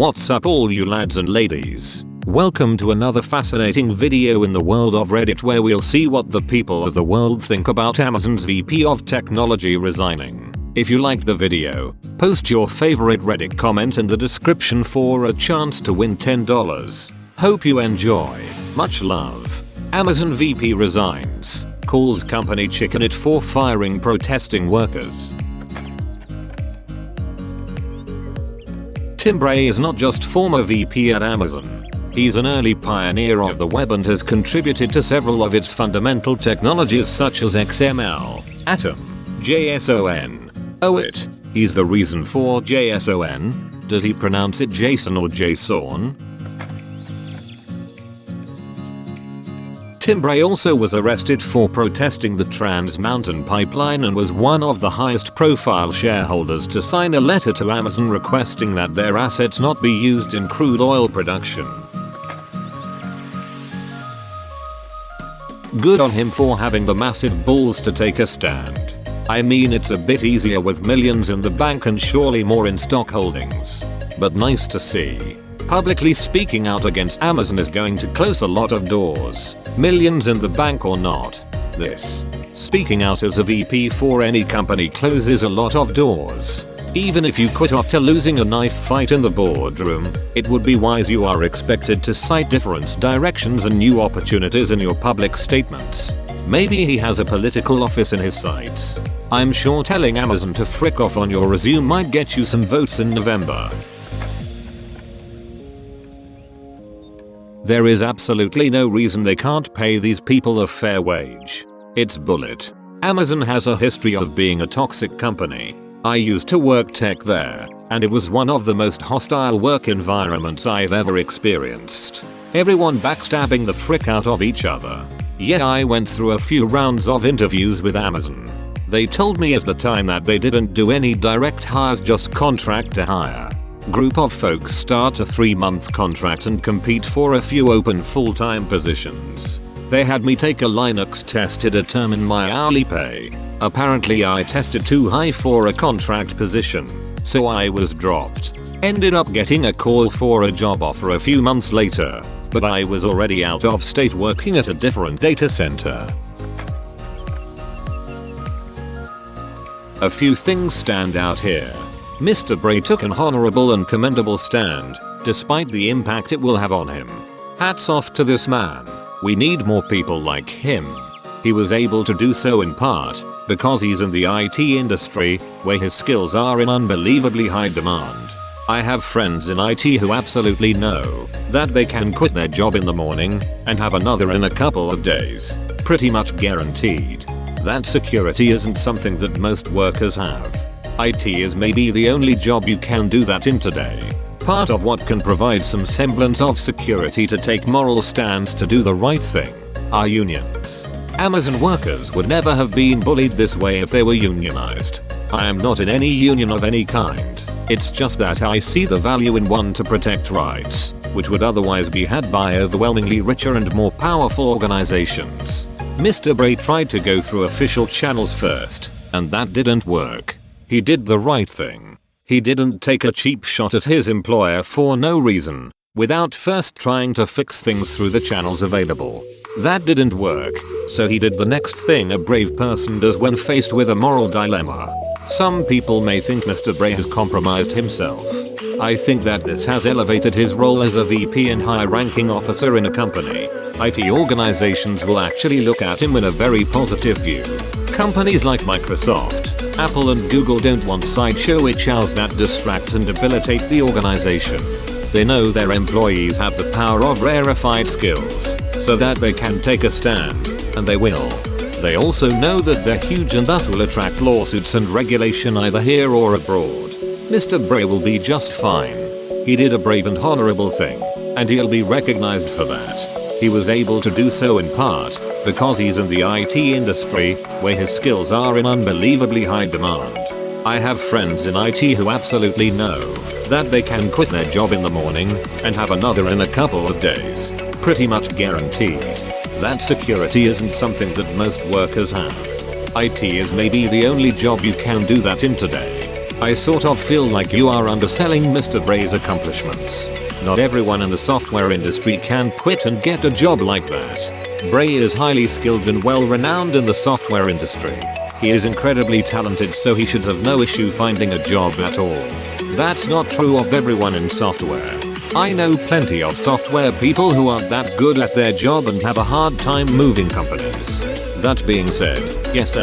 What's up all you lads and ladies? Welcome to another fascinating video in the world of Reddit where we'll see what the people of the world think about Amazon's VP of Technology resigning. If you liked the video, post your favorite Reddit comment in the description for a chance to win $10. Hope you enjoy. Much love. Amazon VP resigns. Calls company chicken it for firing protesting workers. Tim Bray is not just former VP at Amazon. He's an early pioneer of the web and has contributed to several of its fundamental technologies such as XML, Atom, JSON. Oh it, he's the reason for JSON? Does he pronounce it Jason or JSON? Tim Bray also was arrested for protesting the Trans Mountain Pipeline and was one of the highest profile shareholders to sign a letter to Amazon requesting that their assets not be used in crude oil production. Good on him for having the massive balls to take a stand. I mean, it's a bit easier with millions in the bank and surely more in stock holdings. But nice to see. Publicly speaking out against Amazon is going to close a lot of doors. Millions in the bank or not. This. Speaking out as a VP for any company closes a lot of doors. Even if you quit after losing a knife fight in the boardroom, it would be wise you are expected to cite different directions and new opportunities in your public statements. Maybe he has a political office in his sights. I'm sure telling Amazon to frick off on your resume might get you some votes in November. There is absolutely no reason they can't pay these people a fair wage. It's bullet. Amazon has a history of being a toxic company. I used to work tech there, and it was one of the most hostile work environments I've ever experienced. Everyone backstabbing the frick out of each other. Yeah, I went through a few rounds of interviews with Amazon. They told me at the time that they didn't do any direct hires, just contract to hire. Group of folks start a 3-month contract and compete for a few open full-time positions. They had me take a Linux test to determine my hourly pay. Apparently I tested too high for a contract position, so I was dropped. Ended up getting a call for a job offer a few months later, but I was already out of state working at a different data center. A few things stand out here. Mr. Bray took an honorable and commendable stand, despite the impact it will have on him. Hats off to this man. We need more people like him. He was able to do so in part because he's in the IT industry, where his skills are in unbelievably high demand. I have friends in IT who absolutely know that they can quit their job in the morning and have another in a couple of days. Pretty much guaranteed. That security isn't something that most workers have. IT is maybe the only job you can do that in today. Part of what can provide some semblance of security to take moral stands to do the right thing are unions. Amazon workers would never have been bullied this way if they were unionized. I am not in any union of any kind. It's just that I see the value in one to protect rights, which would otherwise be had by overwhelmingly richer and more powerful organizations. Mr. Bray tried to go through official channels first, and that didn't work. He did the right thing. He didn't take a cheap shot at his employer for no reason, without first trying to fix things through the channels available. That didn't work, so he did the next thing a brave person does when faced with a moral dilemma. Some people may think Mr. Bray has compromised himself. I think that this has elevated his role as a VP and high-ranking officer in a company. IT organizations will actually look at him in a very positive view. Companies like Microsoft, Apple and Google don't want sideshow chows that distract and debilitate the organization. They know their employees have the power of rarefied skills, so that they can take a stand, and they will. They also know that they're huge and thus will attract lawsuits and regulation either here or abroad. Mr. Bray will be just fine. He did a brave and honorable thing, and he'll be recognized for that. He was able to do so in part because he's in the IT industry, where his skills are in unbelievably high demand. I have friends in IT who absolutely know that they can quit their job in the morning and have another in a couple of days. Pretty much guaranteed. That security isn't something that most workers have. IT is maybe the only job you can do that in today. I sort of feel like you are underselling Mr. Bray's accomplishments. Not everyone in the software industry can quit and get a job like that. Bray is highly skilled and well renowned in the software industry. He is incredibly talented, so he should have no issue finding a job at all. That's not true of everyone in software. I know plenty of software people who aren't that good at their job and have a hard time moving companies. That being said, yes,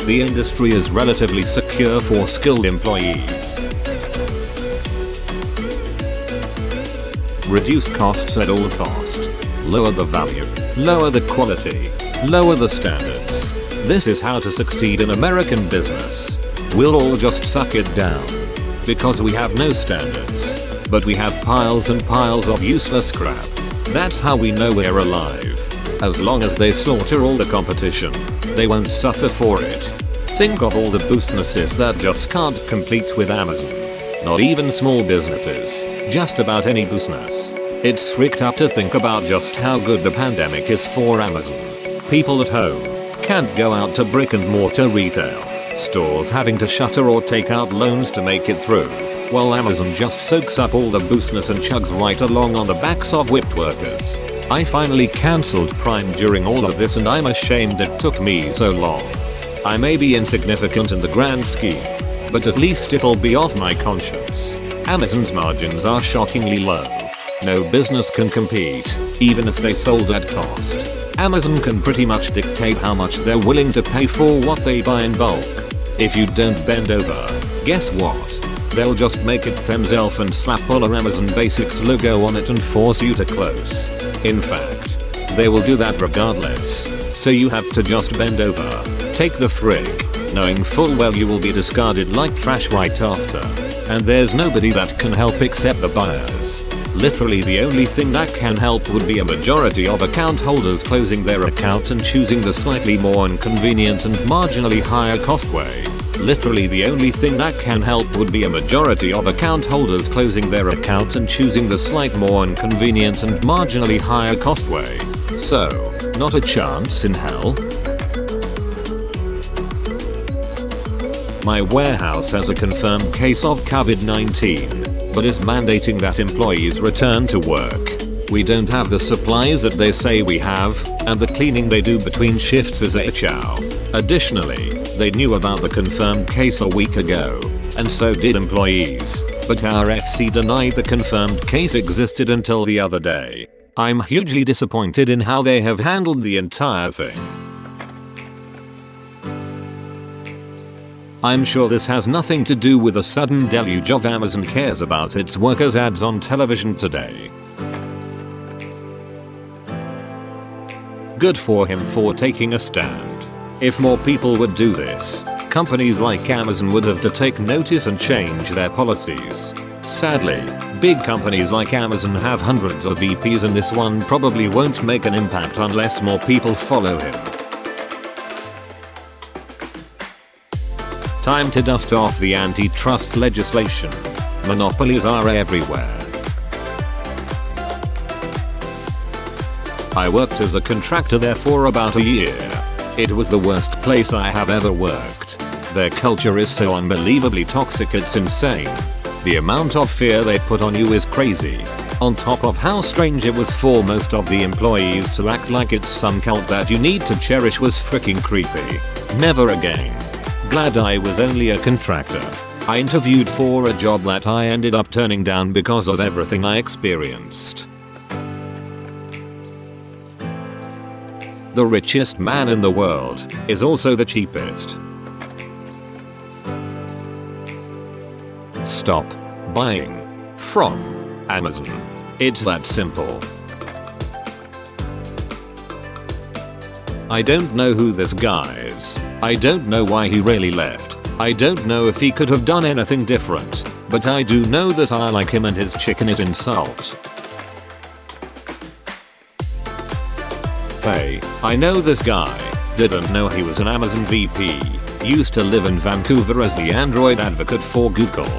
the industry is relatively secure for skilled employees. Reduce costs at all cost. Lower the value. Lower the quality. Lower the standards. This is how to succeed in American business. We'll all just suck it down. Because we have no standards. But we have piles and piles of useless crap. That's how we know we're alive. As long as they slaughter all the competition, they won't suffer for it. Think of all the businesses that just can't compete with Amazon. Not even small businesses, just about any business. It's freaked up to think about just how good the pandemic is for Amazon. People at home can't go out to brick and mortar retail. Stores having to shutter or take out loans to make it through. While Amazon just soaks up all the business and chugs right along on the backs of whipped workers. I finally cancelled Prime during all of this, and I'm ashamed it took me so long. I may be insignificant in the grand scheme, but at least it'll be off my conscience. Amazon's margins are shockingly low. No business can compete, even if they sold at cost. Amazon can pretty much dictate how much they're willing to pay for what they buy in bulk. If you don't bend over, guess what? They'll just make it themselves and slap on a Amazon Basics logo on it and force you to close. In fact, they will do that regardless. So you have to just bend over, take the frig, knowing full well you will be discarded like trash right after. And there's nobody that can help except the buyers. Literally the only thing that can help would be a majority of account holders closing their account and choosing the slightly more inconvenient and marginally higher cost way. Literally the only thing that can help would be a majority of account holders closing their account and choosing the slight more inconvenient and marginally higher cost way. So, not a chance in hell. My warehouse has a confirmed case of COVID-19, but is mandating that employees return to work. We don't have the supplies that they say we have, and the cleaning they do between shifts is a chow. Additionally, they knew about the confirmed case a week ago, and so did employees, but our FC denied the confirmed case existed until the other day. I'm hugely disappointed in how they have handled the entire thing. I'm sure this has nothing to do with the sudden deluge of Amazon cares about its workers ads on television today. Good for him for taking a stand. If more people would do this, companies like Amazon would have to take notice and change their policies. Sadly, big companies like Amazon have hundreds of VPs, and this one probably won't make an impact unless more people follow him. Time to dust off the antitrust legislation. Monopolies are everywhere. I worked as a contractor there for about a year. It was the worst place I have ever worked. Their culture is so unbelievably toxic, it's insane. The amount of fear they put on you is crazy. On top of how strange it was for most of the employees to act like it's some cult that you need to cherish was freaking creepy. Never again. Glad I was only a contractor. I interviewed for a job that I ended up turning down because of everything I experienced. The richest man in the world is also the cheapest. Stop buying from Amazon. It's that simple. I don't know who this guy is. I don't know why he really left. I don't know if he could have done anything different, but I do know that I like him and his chicken is insult. Hey, I know this guy. Didn't know he was an Amazon VP. Used to live in Vancouver as the Android advocate for Google.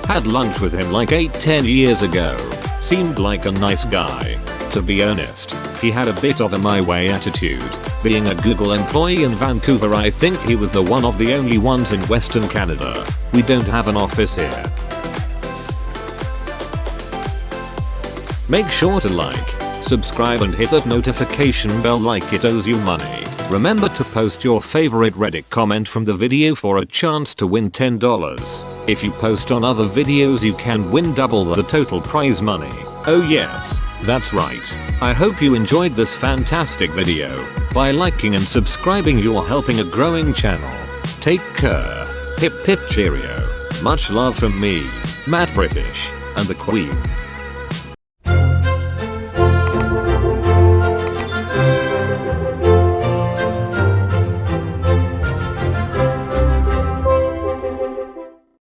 Had lunch with him like 8-10 years ago. Seemed like a nice guy. to be honest, he had a bit of a my way attitude. Being a Google employee in Vancouver, I think he was the one of the only ones in Western Canada. We don't have an office here. Make sure to like, subscribe and hit that notification bell like it owes you money. Remember to post your favorite Reddit comment from the video for a chance to win $10. If you post on other videos you can win double the total prize money. Oh yes, that's right. I hope you enjoyed this fantastic video. By liking and subscribing you're helping a growing channel. Take care. Hip hip cheerio. Much love from me, Matt British, and the Queen.